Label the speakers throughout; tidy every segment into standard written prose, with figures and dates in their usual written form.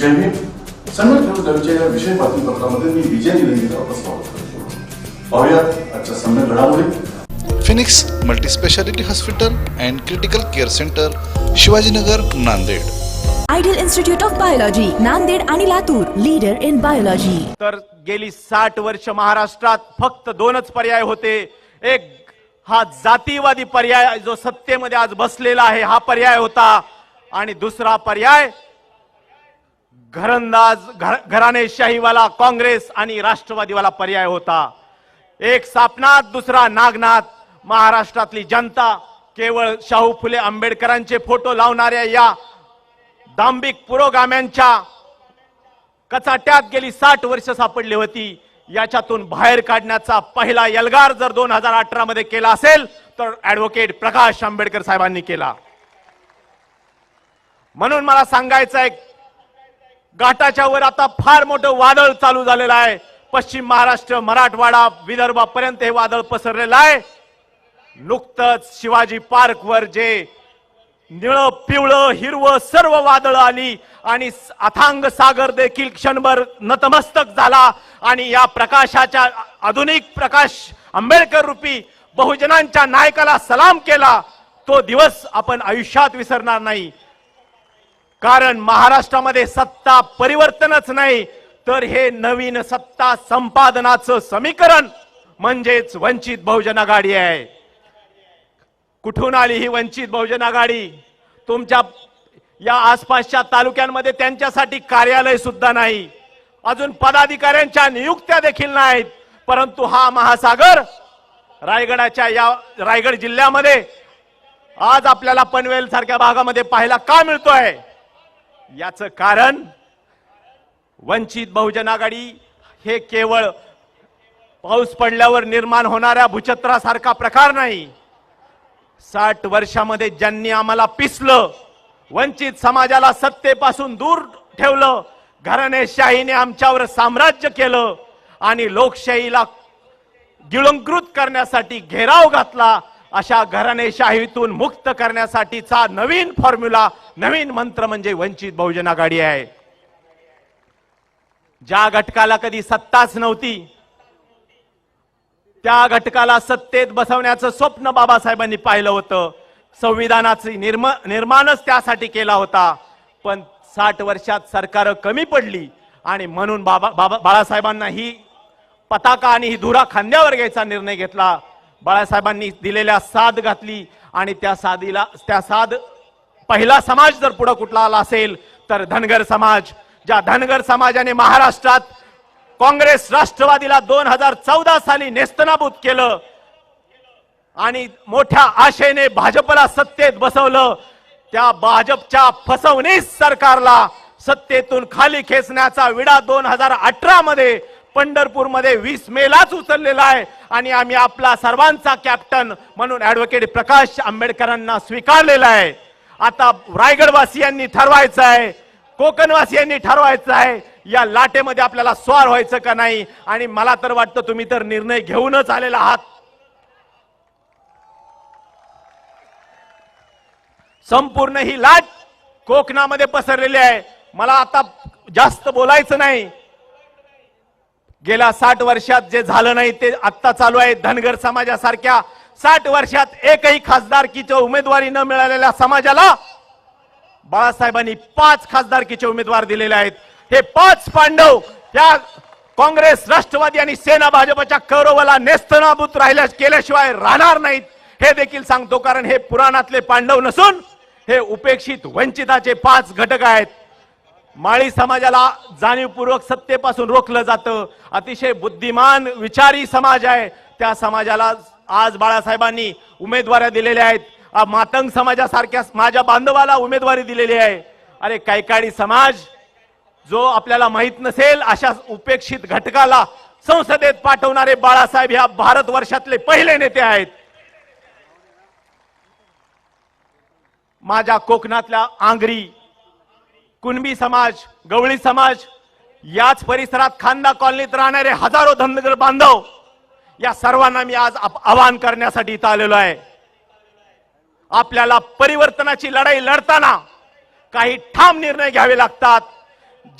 Speaker 1: जय भीम. सम्यक ठेवूच्या या विषय बातमीपत्रामध्ये मी विजय निलंगेकर आपलं स्वागत करतो. पाहूयात आजच्या सम्यक घडामोडी.
Speaker 2: Phoenix multispeciality hospital and critical care centre, Shivajinagar, Nanded.
Speaker 3: Ideal institute of biology, Nanded आणि लातूर, लीडर इन बायोलॉजी.
Speaker 4: तर गेली 60 वर्ष महाराष्ट्रात फक्त दोनच पर्याय होते. एक हा जातीवादी पर्याय जो सत्तेमध्ये आज बसलेला आहे हा पर्याय होता, आणि दुसरा पर्याय घराणेशाहीवाला काँग्रेस आणि राष्ट्रवादीवाला पर्याय होता. एक सापनाथ दुसरा नागनाथ. महाराष्ट्रातली जनता केवळ शाहू फुले आंबेडकरांचे फोटो लावणाऱ्या या दांभिक पुरोगाम्यांच्या कचाट्यात गेली 60 वर्ष सापडली होती. याच्यातून बाहेर काढण्याचा पहिला एल्गार जर 2018 मध्ये केला असेल तर ऍडव्होकेट प्रकाश आंबेडकर साहेबांनी केला. म्हणून मला सांगायचं आहे, घाटाच्या वर आता फार मोठं वादळ चालू झालेलं आहे. पश्चिम महाराष्ट्र, मराठवाडा, विदर्भापर्यंत हे वादळ पसरलेलं आहे. नुकतंच शिवाजी पार्क वर जे निळं, पिवळं, हिरवं सर्व वादळ आली आणि अथांग सागर देखील क्षणभर नतमस्तक झाला, आणि या प्रकाशाच्या आधुनिक प्रकाश आंबेडकर रूपी बहुजनांच्या नायकाला सलाम केला. तो दिवस आपण आयुष्यात विसरणार नाही. कारण महाराष्ट्रामध्ये सत्ता परिवर्तनच नाही तर हे नवीन सत्ता संपादनाचं समीकरण म्हणजेच वंचित बहुजन आघाडी आहे. कुठून आली ही वंचित बहुजन आघाडी? तुमच्या या आसपासच्या तालुक्यांमध्ये त्यांच्यासाठी कार्यालय सुद्धा नाही, अजून पदाधिकाऱ्यांच्या नियुक्त्या देखील नाहीत. परंतु हा महासागर रायगडाच्या या रायगड जिल्ह्यामध्ये आज आपल्याला पनवेल सारख्या भागामध्ये पाहायला का मिळतोय? याचं कारण वंचित बहुजन आघाडी हे केवळ पाऊस पडल्यावर निर्माण होणाऱ्या भूछत्रासारखा प्रकार नाही. 60 वर्षामध्ये ज्यांनी आम्हाला पिसलं, वंचित समाजाला सत्तेपासून दूर ठेवलं, घराणेशाहीने आमच्यावर साम्राज्य केलं आणि लोकशाहीला गिळंकृत करण्यासाठी घेराव घातला, अशा घराणेशाहीतून मुक्त करण्यासाठीचा नवीन फॉर्म्युला, नवीन मंत्र म्हणजे वंचित बहुजन आघाडी आहे. ज्या घटकाला कधी सत्ताच नव्हती त्या घटकाला सत्तेत बसवण्याचं स्वप्न बाबासाहेबांनी पाहिलं होतं. संविधानाची निर्माणच त्यासाठी केला होता. पण 60 वर्षात सरकार कमी पडली आणि म्हणून बाळासाहेबांना ही पताका आणि ही धुरा खांद्यावर घ्यायचा निर्णय घेतला. बाळासाहेबांनी दिलेल्या साथ घातली आणि त्या साथ पहिला समाज जर पुढे कुठला आला असेल तर धनगर समाज. ज्या धनगर समाजाने महाराष्ट्रात काँग्रेस राष्ट्रवादीला 2014 साली नेस्तनाबूत केलं आणि मोठ्या आशेने भाजपला सत्तेत बसवलं, त्या भाजपच्या फसवणीत सरकारला सत्तेतून खाली खेचण्याचा विडा 2018 मध्ये पंढरपूरमध्ये 20 मेलाच उचललेला आहे. आणि आम्ही आपला सर्वांचा कॅप्टन म्हणून ऍडव्होकेट प्रकाश आंबेडकरांना स्वीकारलेला आहे. आता रायगडवासियांनी ठरवायचं आहे, कोकणवासियांनी ठरवायचं आहे, या लाटेमध्ये आपल्याला स्वार व्हायचं का नाही. आणि मला तर वाटतं तुम्ही तर निर्णय घेऊनच आलेला आहात. संपूर्ण ही लाट कोकणामध्ये पसरलेली आहे. मला आता जास्त बोलायचं नाही. गेल्या 60 वर्षात जे झालं नाही ते आता चालू आहे. धनगर समाजासारख्या 60 वर्षात एकही खासदारकीची उमेदवारी न मिळालेल्या समाजाला बाळासाहेबांनी 5 खासदारकीचे उमेदवार दिलेले आहेत. हे 5 पांडव त्या काँग्रेस, राष्ट्रवादी आणि सेना भाजपच्या कौरवाला नेस्तनाबूत केल्याशिवाय राहणार नाहीत हे देखील सांगतो. कारण हे पुराणातले पांडव नसून हे उपेक्षित वंचिताचे 5 घटक आहेत. माळी समाजाला जाणीवपूर्वक सत्तेपासून रोखलं जातं. अतिशय बुद्धिमान विचारी समाज आहे, त्या समाजाला आज बाळासाहेबांनी उमेदवाऱ्या दिलेल्या आहेत. मातंग समाजासारख्या माझ्या बांधवाला उमेदवारी दिलेली आहे. अरे कैकाडी समाज जो आपल्याला माहित नसेल अशा उपेक्षित घटकाला संसदेत पाठवणारे बाळासाहेब ह्या भारतवर्षातले पहिले नेते आहेत. माझ्या कोकणातल्या आंग्री, कुणबी समाज, गवळी समाज, याच परिसरात खांदा कॉलनीत राहणारे हजारो धनगर बांधव, या सर्वांना मी आज आवाहन करण्यासाठी इथं आलेलो आहे. आपल्याला परिवर्तनाची लढाई लढताना काही ठाम निर्णय घ्यावे लागतात.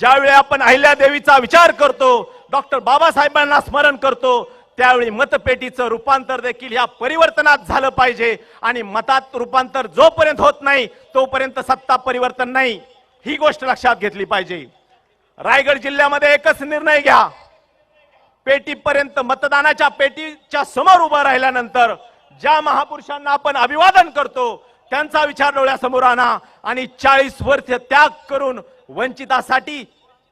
Speaker 4: ज्यावेळी आपण अहिल्यादेवीचा विचार करतो, डॉक्टर बाबासाहेबांना स्मरण करतो, त्यावेळी मतपेटीचं रूपांतर देखील या परिवर्तनात झालं पाहिजे. आणि मतात रूपांतर जोपर्यंत होत नाही तोपर्यंत सत्ता परिवर्तन नाही, ही गोष्ट लक्षात घेतली पाहिजे. रायगड जिल्ह्यामध्ये एकच निर्णय घ्या, पेटीपर्यंत मतदानाच्या पेटीच्या समोर उभं राहिल्यानंतर ज्या महापुरुषांना आपण अभिवादन करतो त्यांचा विचार डोळ्यासमोर आणा आणि 40 वर्ष त्याग करून वंचितासाठी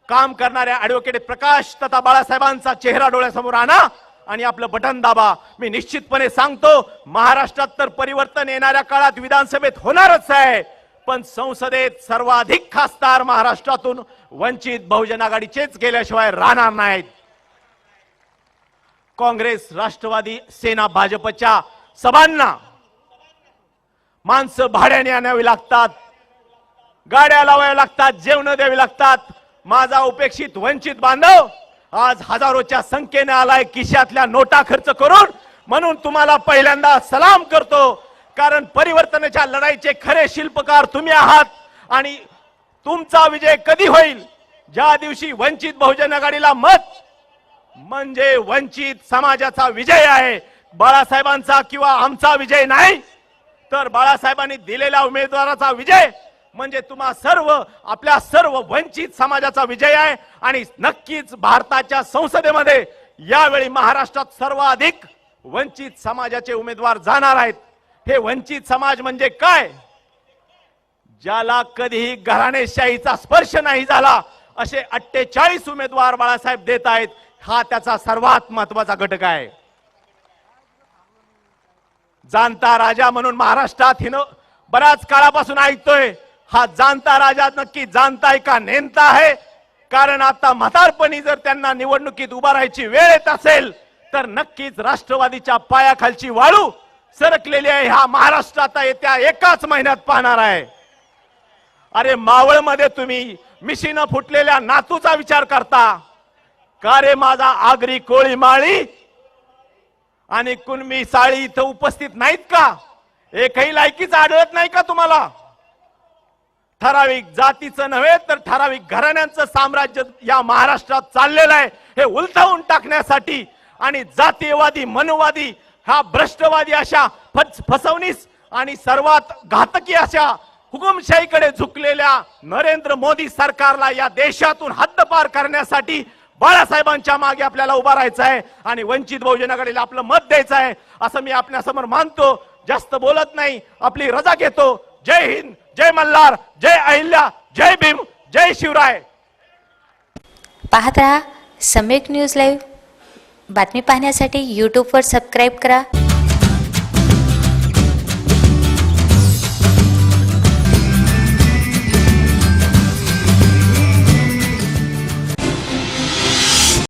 Speaker 4: काम करणाऱ्या ऍडव्होकेट प्रकाश तथा बाळासाहेबांचा चेहरा डोळ्यासमोर आणा आणि आपलं बटन दाबा. मी निश्चितपणे सांगतो, महाराष्ट्रात तर परिवर्तन येणाऱ्या काळात विधानसभेत होणारच आहे, पण संसदेत सर्वाधिक खासदार महाराष्ट्रातून वंचित बहुजन आघाडीचेच गेल्याशिवाय राहणार नाहीत. काँग्रेस, राष्ट्रवादी, सेना, भाजपच्या सभांना माणसं भाड्याने आणावी लागतात, गाड्या लावाव्या लागतात, जेवण द्यावी लागतात. माझा उपेक्षित वंचित बांधव आज हजारोच्या संख्येने आलाय खिशातल्या नोटा खर्च करून. म्हणून तुम्हाला पहिल्यांदा सलाम करतो, कारण परिवर्तनाच्या लढाईचे खरे शिल्पकार तुम्ही आहात. आणि तुमचा विजय कधी होईल? ज्या दिवशी वंचित बहुजन आघाडीला मत म्हणजे वंचित समाजाचा विजय आहे, बाळासाहेबांचा किंवा आमचा विजय नाही, तर बाळासाहेबांनी दिलेल्या उमेदवाराचा विजय म्हणजे तुम्हा सर्व, आपल्या सर्व वंचित समाजाचा विजय आहे. आणि नक्कीच भारताच्या संसदेमध्ये यावेळी महाराष्ट्रात सर्वाधिक वंचित समाजाचे उमेदवार जाणार आहेत. हे वंचित समाज म्हणजे काय? ज्याला कधीही घराणेशाहीचा स्पर्श नाही झाला असे 48 उमेदवार बाळासाहेब देत आहेत. हा त्याचा सर्वात महत्वाचा घटक आहे. जाणता राजा म्हणून महाराष्ट्रात हिनो बऱ्याच काळापासून ऐकतोय. हा जाणता राजा नक्की जाणताय का नेमता आहे? कारण आता म्हातारपणी जर त्यांना निवडणुकीत उभा राहायची वेळ येत असेल तर नक्कीच राष्ट्रवादीच्या पायाखालची वाळू सरकलेली आहे. हा महाराष्ट्र आता येत्या एकाच महिन्यात पाहणार आहे. अरे मावळमध्ये तुम्ही मिशीनं फुटलेल्या नातूचा विचार करता का रे? माझा आगरी कोळी माळी आणि कुणबी साळी इथं उपस्थित नाहीत का? एकही लायकीच आढळत नाही का तुम्हाला? ठराविक जातीचं नव्हे तर ठराविक घराण्यांचं साम्राज्य या महाराष्ट्रात चाललेलं आहे. हे उलथवून टाकण्यासाठी आणि जातीयवादी, मनुवादी, हा भ्रष्टवादी अशा फसवणीस आणि सर्वात घातकी अशा हुकुमशाहीकडे झुकलेल्या नरेंद्र मोदी सरकारला या देशातून हद्दपार करण्यासाठी बाळासाहेबांच्या मागे आपल्याला उभा राहायचं आहे आणि वंचित बहुजन आघाडीला आपलं मत द्यायचं आहे असं मी आपल्यासमोर मानतो. जास्त बोलत नाही, आपली रजा घेतो. जय हिंद, जय मल्हार, जय अहिल्या, जय भीम, जय शिवराय.
Speaker 5: पाहत रहा सम्यक न्यूज लाईव्ह. बातमी पाहण्यासाठी यूट्यूबवर सबस्क्राईब करा.